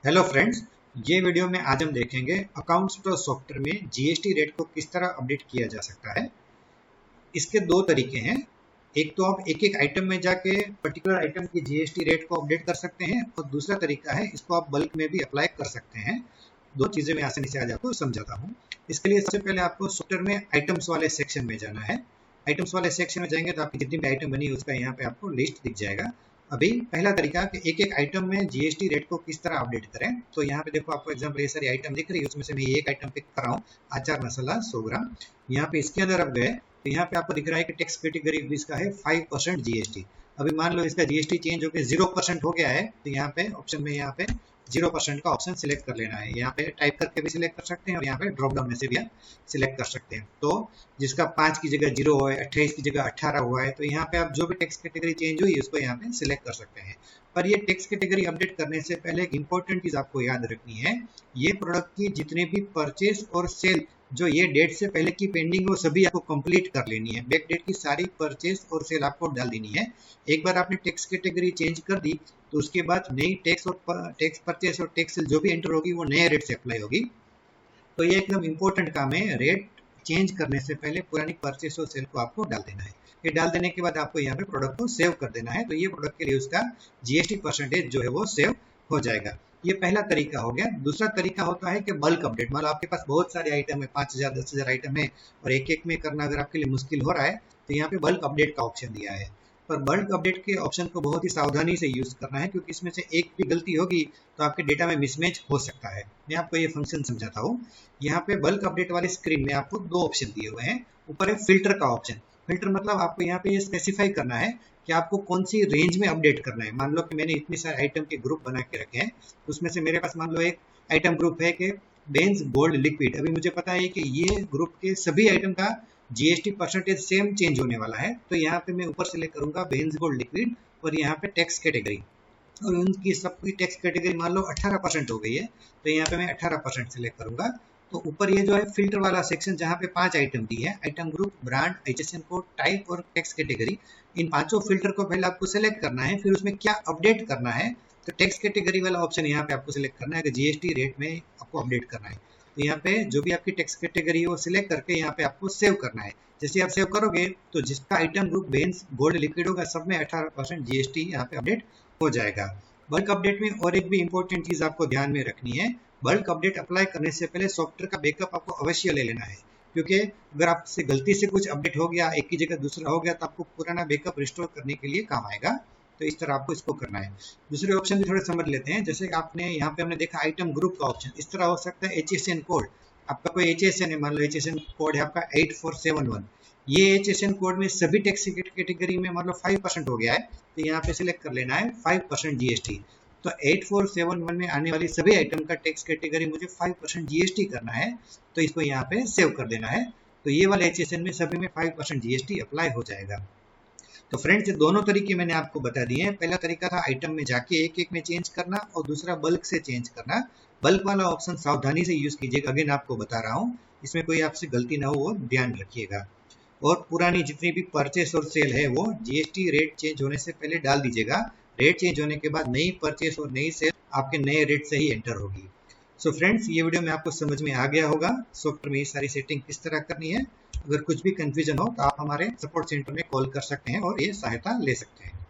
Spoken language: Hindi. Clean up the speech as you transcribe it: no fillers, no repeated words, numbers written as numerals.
हेलो फ्रेंड्स, ये वीडियो में आज हम देखेंगे अकाउंट्स प्रो सॉफ्टवेयर में जीएसटी रेट को किस तरह अपडेट किया जा सकता है। इसके दो तरीके हैं। एक तो आप एक एक आइटम में जाके पर्टिकुलर आइटम की जीएसटी रेट को अपडेट कर सकते हैं और दूसरा तरीका है इसको आप बल्क में भी अप्लाई कर सकते हैं। दो चीज़ें मैं आसानी से आज आपको समझाता हूँ। इसके लिए सबसे पहले आपको सॉफ्टवेयर में आइटम्स वाले सेक्शन में जाना है। आइटम्स वाले सेक्शन में जाएंगे तो आपकी जितनी भी आइटम बनी है उसका यहाँ पे आपको लिस्ट दिख जाएगा। अभी पहला तरीका कि एक एक आइटम में जीएसटी रेट को किस तरह अपडेट करें। तो यहाँ पे देखो आपको एग्जाम्पल ये सारी आइटम दिख रही है, उसमें से मैं एक आइटम पिक कर रहा हूँ, अचार मसाला 100 ग्राम। यहाँ पे इसके अंदर अब गए तो यहाँ पे आपको दिख रहा है कि टैक्स कैटेगरी भी इसका है 5% जीएसटी। अभी मान लो इसका जीएसटी चेंज होकर 0% हो गया है तो यहाँ पे ऑप्शन में यहाँ पे 0% का ऑप्शन सिलेक्ट कर लेना है। यहाँ पे टाइप करके भी सिलेक्ट कर सकते हैं और यहाँ पे ड्रॉप डाउन में से भी आप सिलेक्ट कर सकते हैं। तो जिसका 5 की जगह 0 हुआ है, 28 की जगह 18 हुआ है, तो यहाँ पे आप जो भी टैक्स कैटेगरी चेंज हुई उसको यहाँ पे सिलेक्ट कर सकते हैं। पर ये टैक्स कैटेगरी अपडेट करने से पहले एक इंपॉर्टेंट चीज आपको याद रखनी है। ये प्रोडक्ट की जितने भी परचेज और सेल जो ये डेट से पहले की पेंडिंग हो सभी आपको कंप्लीट कर लेनी है। बैक डेट की सारी परचेज और सेल आपको डाल देनी है। एक बार आपने टैक्स कैटेगरी चेंज कर दी तो उसके बाद नई टैक्स परचेज और टैक्स सेल जो भी एंटर होगी वो नए रेट से अप्लाई होगी। तो ये एकदम इंपॉर्टेंट काम है। रेट चेंज करने से पहले पुरानी परचेज और सेल को आपको डाल देना है। ये डाल देने के बाद आपको यहाँ पे प्रोडक्ट को सेव कर देना है। तो ये प्रोडक्ट के लिए उसका जीएसटी परसेंटेज जो है वो सेव हो जाएगा। ये पहला तरीका हो गया। दूसरा तरीका होता है कि बल्क अपडेट। मान लो आपके पास बहुत सारे आइटम है, 5000 10,000 आइटम है और एक एक में करना अगर आपके लिए मुश्किल हो रहा है तो यहाँ पे बल्क अपडेट का ऑप्शन दिया है। पर बल्क अपडेट के ऑप्शन को बहुत ही सावधानी से यूज करना है क्योंकि इसमें से एक भी गलती होगी तो आपके डेटा में मिसमैच हो सकता है। मैं आपको ये फंक्शन समझाता हूँ। यहाँ पे बल्क अपडेट वाली स्क्रीन में आपको दो ऑप्शन दिए हुए हैं। ऊपर है फिल्टर का ऑप्शन। फिल्टर मतलब आपको यहाँ पे ये स्पेसिफाई करना है कि आपको कौन सी रेंज में अपडेट करना है। मान लो कि मैंने इतने सारे आइटम के ग्रुप बना के रखे हैं, उसमें से मेरे पास मान लो एक आइटम ग्रुप है कि बेंज गोल्ड लिक्विड। अभी मुझे पता है कि ये ग्रुप के सभी आइटम का जीएसटी परसेंटेज सेम चेंज होने वाला है। तो यहाँ पे मैं ऊपर सिलेक्ट करूंगा बेंज गोल्ड लिक्विड और यहाँ पे टैक्स कैटेगरी, और उनकी सबकी टैक्स कैटेगरी मान लो 18% हो गई है तो यहाँ पे मैं 18% सिलेक्ट करूंगा। तो ऊपर ये जो है फिल्टर वाला सेक्शन जहाँ पे 5 आइटम दी है, item group, brand, HSN code, type और टैक्स कैटेगरी, इन पांचों फिल्टर को पहले आपको सिलेक्ट करना है। फिर उसमें क्या अपडेट करना है तो टैक्स कैटेगरी वाला ऑप्शन यहाँ पे आपको सिलेक्ट करना है कि जीएसटी रेट में आपको अपडेट करना है। तो यहाँ पे जो भी आपकी टैक्स कैटेगरी है वो सिलेक्ट करके यहाँ पे आपको सेव करना है। जैसे आप सेव करोगे तो जिसका item group Benz gold liquid होगा सब में 18% जीएसटी यहाँ पे अपडेट हो जाएगा। बल्क अपडेट में और एक भी इंपॉर्टेंट चीज आपको ध्यान में रखनी है। बल्क अपडेट अप्लाई करने से पहले सॉफ्टवेयर का बैकअप आपको अवश्य ले लेना है, क्योंकि अगर आपसे गलती से कुछ अपडेट हो गया, एक की जगह दूसरा हो गया, तो आपको पुराना बैकअप रिस्टोर करने के लिए काम आएगा। तो इस तरह आपको इसको करना है। दूसरे ऑप्शन भी थोड़े समझ लेते हैं। जैसे आपने यहाँ पे हमने देखा आइटम ग्रुप का ऑप्शन, इस तरह हो सकता है एचएसएन कोड। आपका कोई एचएसएन है, मान लो एचएसएन कोड है आपका 8471। ये एचएसएन कोड में सभी टैक्स कैटेगरी में मान लो 5% हो गया है तो यहाँ पे सिलेक्ट कर लेना है 5% जीएसटी। तो 8471 में आने वाली सभी आइटम का टैक्स कैटेगरी मुझे 5% जीएसटी करना है तो इसको यहाँ पे सेव कर देना है। तो ये वाले एचएसएन में सभी में 5% जीएसटी अप्लाई हो जाएगा। तो फ्रेंड्स, ये दोनों तरीके मैंने आपको बता दिए हैं। पहला तरीका था आइटम में जाके एक एक में चेंज करना और दूसरा बल्क से चेंज करना। बल्क वाला ऑप्शन सावधानी से यूज कीजिएगा। अगेन आपको बता रहा हूँ, इसमें कोई आपसे गलती ना हो वो ध्यान रखिएगा। और पुरानी जितनी भी परचेस और सेल है वो जीएसटी रेट चेंज होने से पहले डाल दीजिएगा। रेट चेंज होने के बाद नई परचेस और नई सेल आपके नए रेट से ही एंटर होगी। सो फ्रेंड्स, ये वीडियो में आपको समझ में आ गया होगा सॉफ्टवेयर में ये सारी सेटिंग किस तरह करनी है। अगर कुछ भी कंफ्यूजन हो तो आप हमारे सपोर्ट सेंटर में कॉल कर सकते हैं और ये सहायता ले सकते हैं।